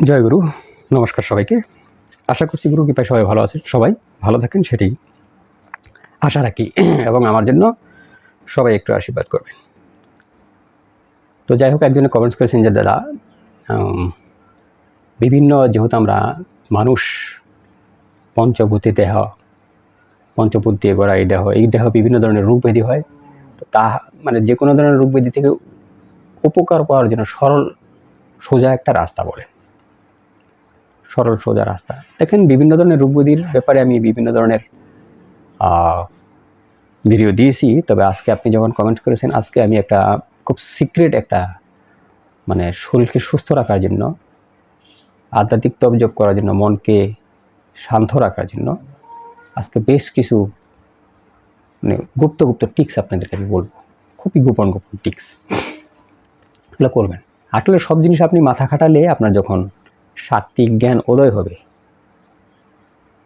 জয় গুরু। নমস্কার সবাইকে। আশা করছি গুরু কৃপায় সবাই ভালো আছেন, সবাই ভালো থাকেন সেটাই আশা রাখি এবং আমার জন্য সবাই একটু আশীর্বাদ করবেন। তো যাই হোক, একজনে কমেন্টস করেছেন যে দাদা বিভিন্ন যেহেতু আমরা মানুষ পঞ্চভূতি দেহ, পঞ্চভূত দিয়ে গড়া এই দেহ বিভিন্ন ধরনের রোগ ব্যাধি হয়। তো তা মানে যে কোনো ধরনের রোগ ব্যাধি থেকে উপকার পাওয়ার জন্য সরল সোজা একটা রাস্তা বলেন, সরল সোজা রাস্তা। দেখেন, বিভিন্ন ধরনের রোগ ব্যাধির ব্যাপারে আমি বিভিন্ন ধরনের ভিডিও দিয়েছি, তবে আজকে আপনি যখন কমেন্ট করেছেন, আজকে আমি একটা খুব সিক্রেট একটা মানে শরীরকে সুস্থ রাখার জন্য, আধ্যাত্মিক তপজপ করার জন্য, মনকে শান্ত রাখার জন্য আজকে বেশ কিছু মানে গুপ্ত টিক্স আপনাদেরকে আমি বলবো, খুবই গোপন টিক্স। এগুলো করবেন। আসলে সব জিনিস আপনি মাথা খাটালে আপনার যখন সাত্ত্বিক জ্ঞান উদয় হবে,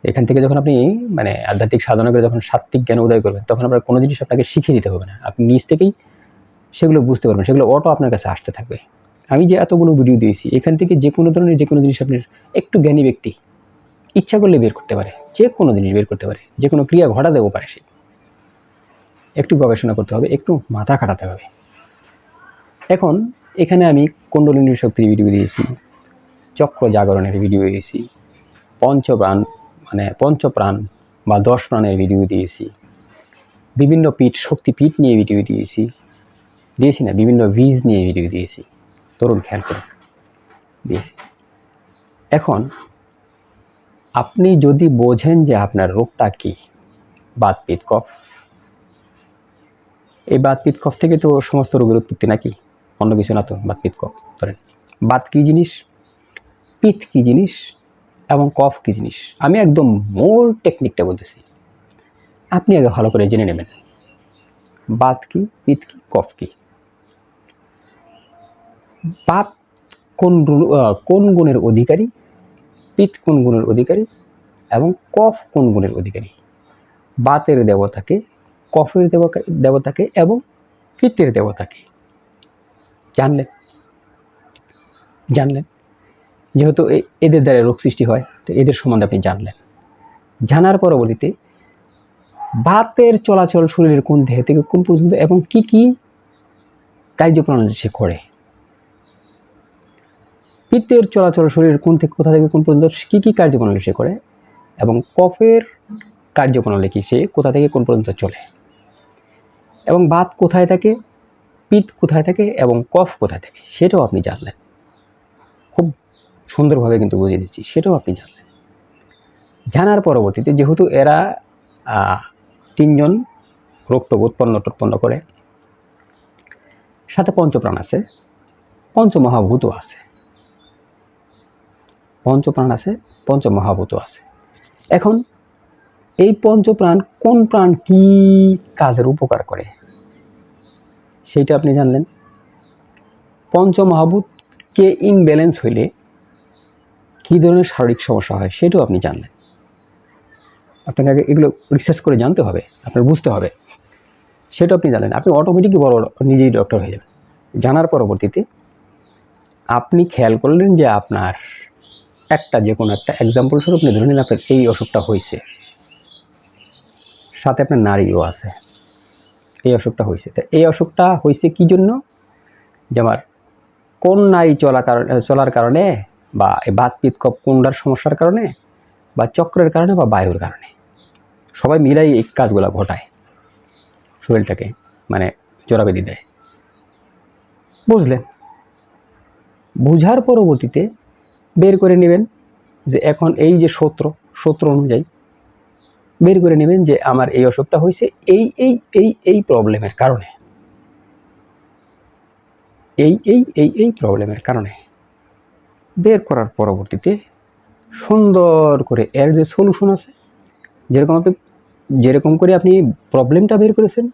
এখান থেকে যখন আপনি মানে আধ্যাত্মিক সাধনা করে যখন সাত্ত্বিক জ্ঞান উদয় করবেন, তখন আপনার কোনো জিনিস আপনাকে শিখিয়ে দিতে হবে না, আপনি নিজ থেকেই সেগুলো বুঝতে পারবেন, সেগুলো অটো আপনার কাছে আসতে থাকবে। আমি যে এতগুলো ভিডিও দিয়েছি, এখান থেকে যে কোনো ধরনের যে কোনো জিনিস আপনার একটু জ্ঞানী ব্যক্তি ইচ্ছা করলে বের করতে পারে, যে কোনো জিনিস বের করতে পারে, যে কোনো ক্রিয়া ঘটাতেও পারে। সে একটু গবেষণা করতে হবে, একটু মাথা খাটাতে হবে। এখন এখানে আমি কুণ্ডলিনী শক্তির ভিডিও দিয়েছি, চক্র জাগরণের ভিডিও দিয়েছি, পঞ্চপ্রাণ বা 10 প্রাণের ভিডিও দিয়েছি, বিভিন্ন শক্তিপীঠ নিয়ে ভিডিও দিয়েছি না, বিভিন্ন বীজ নিয়ে ভিডিও দিয়েছি, তরুণ খেয়াল করে দিয়েছি। এখন আপনি যদি বোঝেন যে আপনার রোগটা কি, বাত পিত্ত কফ, এই বাত পিত্ত কফ থেকে তো সমস্ত রোগের উৎপত্তি নাকি, অন্য কিছু না তো। বাত পিত্ত কফ ধরেন, বাত কী জিনিস, পিত্ত কী জিনিস এবং কফ কী জিনিস, আমি একদম মূল টেকনিকটা বলতেছি, আপনি আগে ভালো করে জেনে নেবেন। বাত কি, পিত্ত কি, কফ কি। বাত কোন গুণের অধিকারী, পিত্ত কোন গুণের অধিকারী এবং কফ কোন গুণের অধিকারী। বাতের দেবতাকে, কফের দেবতাকে এবং পিত্তের দেবতাকে জানলেন। যেহেতু এদের দ্বারা রোগ সৃষ্টি হয়, তো এদের সম্বন্ধে আপনি জানলেন। জানার পরবর্তীতে বাতের চলাচল শরীরের কোন দেহ থেকে কোন পর্যন্ত এবং কি কি কার্যপ্রণালী সে করে, পিত্তের চলাচল শরীরের কোন থেকে কোথা থেকে কোন পর্যন্ত কী কী কার্যপ্রণালী সে করে, এবং কফের কার্যপ্রণালী কি, সে কোথা থেকে কোন পর্যন্ত চলে, এবং বাত কোথায় থাকে, পিত্ত কোথায় থাকে এবং কফ কোথায় থাকে, সেটাও আপনি জানলেন। খুব সুন্দরভাবে কিন্তু বুঝিয়ে দিচ্ছি, সেটাও আপনি জানলেন। জানার পরবর্তীতে যেহেতু এরা 3জন রোগটোগ উৎপন্ন করে, সাথে পঞ্চপ্রাণ আছে, পঞ্চমহাভূত আছে, পঞ্চপ্রাণ আছে, পঞ্চমহাভূত আছে। এখন এই পঞ্চপ্রাণ কোন প্রাণ কি কাজের উপকার করে সেইটা আপনি জানলেন। পঞ্চমহাভূতকে ইনব্যালেন্স হইলে কী ধরনের শারীরিক সমস্যা হয় সেটাও আপনি জানলেন। আপনাকে আগে এগুলো রিসার্চ করে জানতে হবে, আপনার বুঝতে হবে, সেটাও আপনি জানলেন। আপনি অটোমেটিকই নিজেই ডক্টর হয়ে যাবেন। জানার পরবর্তীতে আপনি খেয়াল করলেন যে আপনার যে কোনো একটা এক্সাম্পল স্বরূপ আপনি ধরে নিন আপনার এই অসুখটা হয়েছে, সাথে আপনার নারীও আছে, এই অসুখটা হয়েছে। তো এই অসুখটা হয়েছে কী জন্য, যে আমার কোন নারী চলার কারণে, বা এই বাত পিত্ত কফ কোনটার সমস্যার কারণে, বা চক্রের কারণে, বা বায়ুর কারণে, সবাই মিলাই এই কাজগুলো ঘটায়, শরীরটাকে মানে জোড়াবেঁধে দেয়। বুঝলেন? বুঝার পরবর্তীতে বের করে নেবেন যে এখন এই যে সূত্র অনুযায়ী বের করে নেবেন যে আমার এই অসুখটা হয়েছে এই এই এই এই প্রবলেমের কারণে, এই প্রবলেমের কারণে। বের করার পরবর্তীতে সুন্দর করে এর যে সলিউশন আছে, যেরকম করে আপনি প্রবলেমটা বের করেছেন,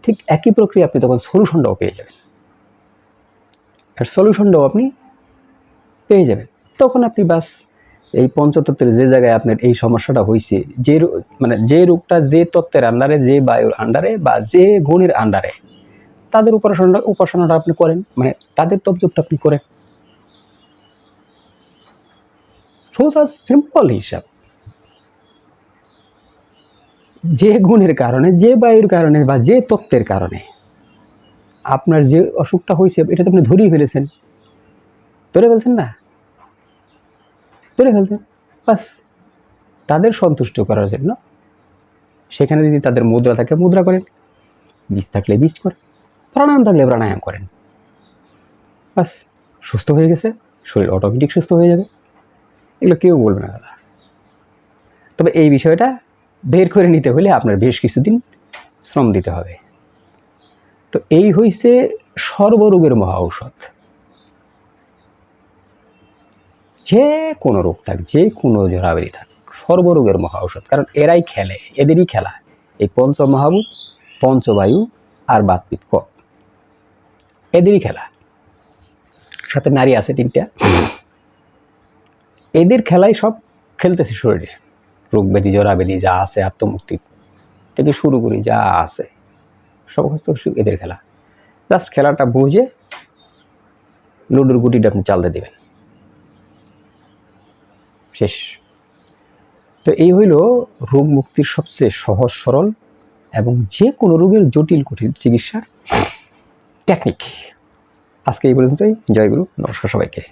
ঠিক একই প্রক্রিয়া আপনি তখন সলিউশনটাও পেয়ে যাবেন। আর সলিউশনটাও আপনি পেয়ে যাবেন। তখন আপনি বাস এই পঞ্চতত্ত্বের যে জায়গায় আপনার এই সমস্যাটা হয়েছে, যে রোগটা যে তত্ত্বের আন্ডারে, যে বায়ুর আন্ডারে, বা যে গুণের আন্ডারে, তাদের উপাসনাটা আপনি করেন, মানে তাদের তপজপটা আপনি করেন। সোজা সিম্পল হিসাব। যে গুণের কারণে, যে বায়ুর কারণে বা যে তত্ত্বের কারণে আপনার যে অসুখটা হয়েছে, এটা তো আপনি ধরিয়ে ফেলেছেন, ধরে ফেলছেন না, ধরে ফেলছেন। বাস তাদের সন্তুষ্ট করার জন্য সেখানে যদি তাদের মুদ্রা থাকে মুদ্রা করেন, বীজ থাকলে বীজ করেন, প্রাণায়াম থাকলে প্রাণায়াম করেন, বাস সুস্থ হয়ে গেছে, শরীর অটোমেটিক সুস্থ হয়ে যাবে। এগুলো কেউ বলবে না দাদা। তবে এই বিষয়টা বের করে নিতে হলে আপনার বেশ কিছুদিন শ্রম দিতে হবে। তো এই হইছে সর্বরোগের মহা ঔষধ। যে কোনো রোগ থাক, যে কোনো জরাবেদি থাক, সর্বরোগের মহা ঔষধ। কারণ এরাই খেলে, এদেরই খেলা এই পঞ্চমহাভূত, পঞ্চবায়ু আর বাতপিত্ত কফ, এদেরই খেলা। সাথে নারী আছে 3টা, এদের খেলাই সব খেলতেছে শরীরে। রোগ ব্যাধি জরাবেদি যা আছে, আত্মমুক্তি থেকে শুরু করি যা আছে সব হচ্ছে এদের খেলা। জাস্ট খেলাটা বুঝে লুডুর গুটিটা আপনি চালতে দেবেন, শেষ। তো এই হইল রোগ মুক্তির সবচেয়ে সহজ সরল এবং যে কোনো রোগের জটিল কঠিন চিকিৎসার টেকনিক। আজকে এই পর্যন্তই। জয় গুরু, নমস্কার সবাইকে।